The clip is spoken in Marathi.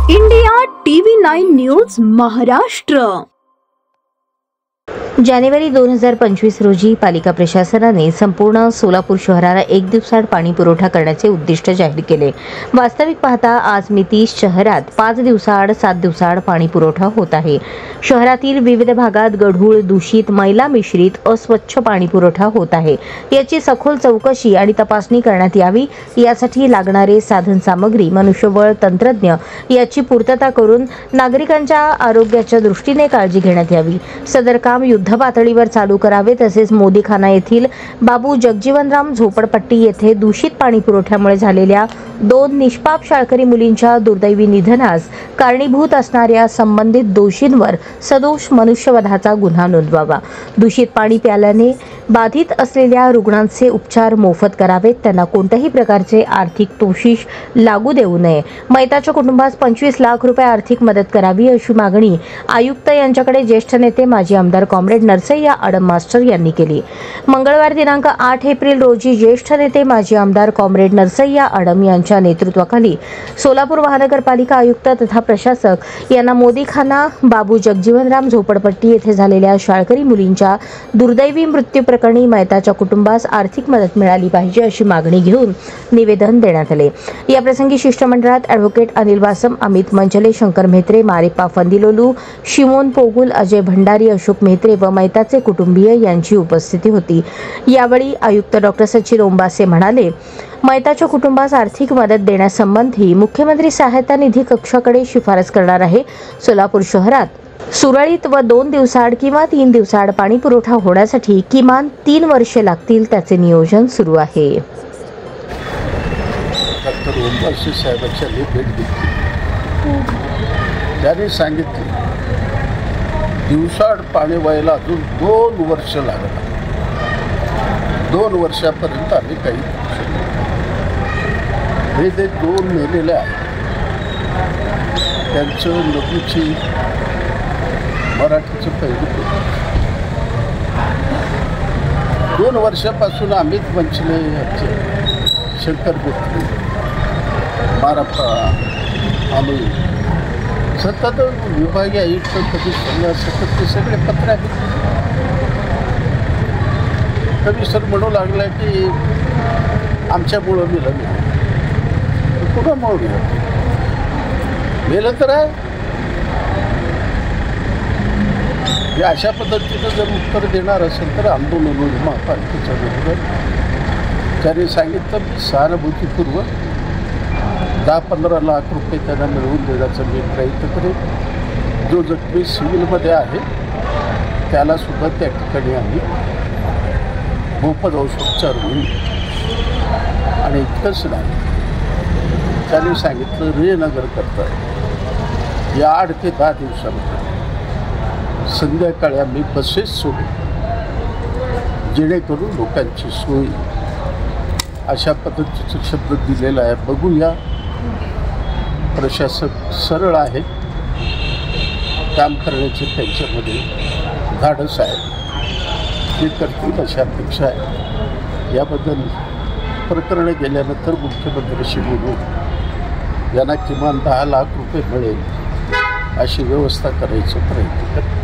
India TV 9 news Maharashtra. जानेवारी 2025 रोजी पालिका प्रशासनाने संपूर्ण सोलापूर शहराला 1 दिवसाआड पाणी पुरवठा करण्याचे उद्दिष्ट जाहीर केले। वास्तविक पाहता आज मिती शहरात 5 दिवसाआड 7 दिवसाआड पाणी पुरवठा होत आहे। शहरातील विविध भागात गढूळ, दूषित, मैला मिश्रित, अस्वच्छ पाणी पुरवठा होत आहे। याची सखोल चौकशी आणि तपासणी करण्यात यावी। यासाठी लागणारे साधन सामग्री, मनुष्यबळ, तंत्रज्ञ याची पूर्तता करून नागरिकांच्या आरोग्याच्या दृष्टीने काळजी घेण्यात यावी। सदर काम युद्ध पातळीवर चालू करावे। तसेच मोदीखाना येथील बाबू जगजीवनराम झोपडपट्टी येथे दूषित पाणी पुरवठ्यामुळे झालेल्या 2 निष्पाप शाळकरी मुलींच्या दुर्दैवी निधनास कारणीभूत असणाऱ्या संबंधित दोषींवर सदोष मनुष्यवधाचा गुन्हा नोंदवावा। दूषित पाणी प्यायल्याने बाधित असलेल्या रुग्णांचे उपचार मोफत करावेत। त्यांना कोणत्याही प्रकारचे आर्थिक तोषिष लागू देऊ नये। मैताच्या कुटुंबास 25 लाख रुपये आर्थिक मदत करावी अशी मागणी आयुक्त यांच्याकडे ज्येष्ठ नेते माजी आमदार कॉम्रेड नरसय्या आडम मास्टर यांनी केली। मंगळवार दिनांक 8 एप्रिल रोजी ज्येष्ठ नेते माजी आमदार कॉम्रेड नरसय्या आडम यांच्या नेतृत्वाखाली सोलापूर महानगरपालिका आयुक्त तथा प्रशासक यांना मोदीखाना बाबू जगजीवनराम झोपडपट्टी येथे झालेल्या शाळकरी मुलींच्या दुर्दैवी मृत्यू प्रकरणी मैताच्या कुटुंबास आर्थिक मदत मिळाली पाहिजे अशी मागणी घेऊन निवेदन देण्यात आले। या प्रसंगी शिष्टमंडळात ॲडव्होकेट अनिल वासम, अमित मंचले, शंकर म्हेत्रे, मारिप्पा फंदिलोलू, शिमोन पोगुल, अजय भंडारी, अशोक म्हेत्रे व मैताचे कुटुंबीय यांची उपस्थिती होती। यावेळी आयुक्त डॉक्टर सचिन ओंबासे म्हणाले, मैताच्या कुटुंबास आर्थिक मदत देण्यासंबंधी मुख्यमंत्री सहायता निधी कक्षाकडे शिफारस करणार आहे। सोलापूर शहरात सुरळीत व 2 दिवसाआड किंवा 3 दिवसाआड पाणी पुरवठा होण्यासाठी किमान 3 वर्षे लागतील, त्याचे नियोजन सुरू आहे। डॉक्टर ओंबासे साहेबांच्या भेट घेतली। त्यांनी सांगितले दिवसाआड पाणी व्हायला अजून 2 वर्ष लागणार। 2 वर्षापर्यंत आम्ही काही हे ते 2 मेलेले आहेत त्यांचं नदीची मराठीचं पहिली 2 वर्षापासून अमित मंचले यांचे, शंकर म्हेत्रे, मारिप्पा आणि सतत विभागीय आयुक्त कधी सतत ते सगळे पत्र आहेत। कधी सर म्हणू लागला की आमच्यामुळं मेलं नाही, कुणामुळं मेलं तर आहे। हे अशा पद्धतीनं जर उत्तर देणार असेल तर आंदोलन महापालिकेच्या बरोबर त्यांनी सांगितलं की सहानुभूतीपूर्वक 10-15 लाख रुपये त्यांना मिळवून देण्याचा मी प्रयत्न करेन। जो जखमी सिव्हिलमध्ये आहे त्यालासुद्धा त्या ठिकाणी आम्ही मोफत औषधोपचार होईल। आणि इतकंच नाही, त्यांनी सांगितलं रेनगर करता या 8 ते 10 दिवसामध्ये संध्याकाळी आम्ही बसेस सोडू जेणेकरून लोकांची सोय, अशा पद्धतीचा शब्द दिलेला आहे। बघूया, प्रशासक सरळ आहे, काम करण्याचे त्यांच्यामध्ये धाडस आहे, ते करतील अशी अपेक्षा आहे। याबद्दल प्रकरण गेल्यानंतर मुख्यमंत्र्यांशी बोलून यांना किमान 10 लाख रुपये मिळेल अशी व्यवस्था करायचा प्रयत्न करतो।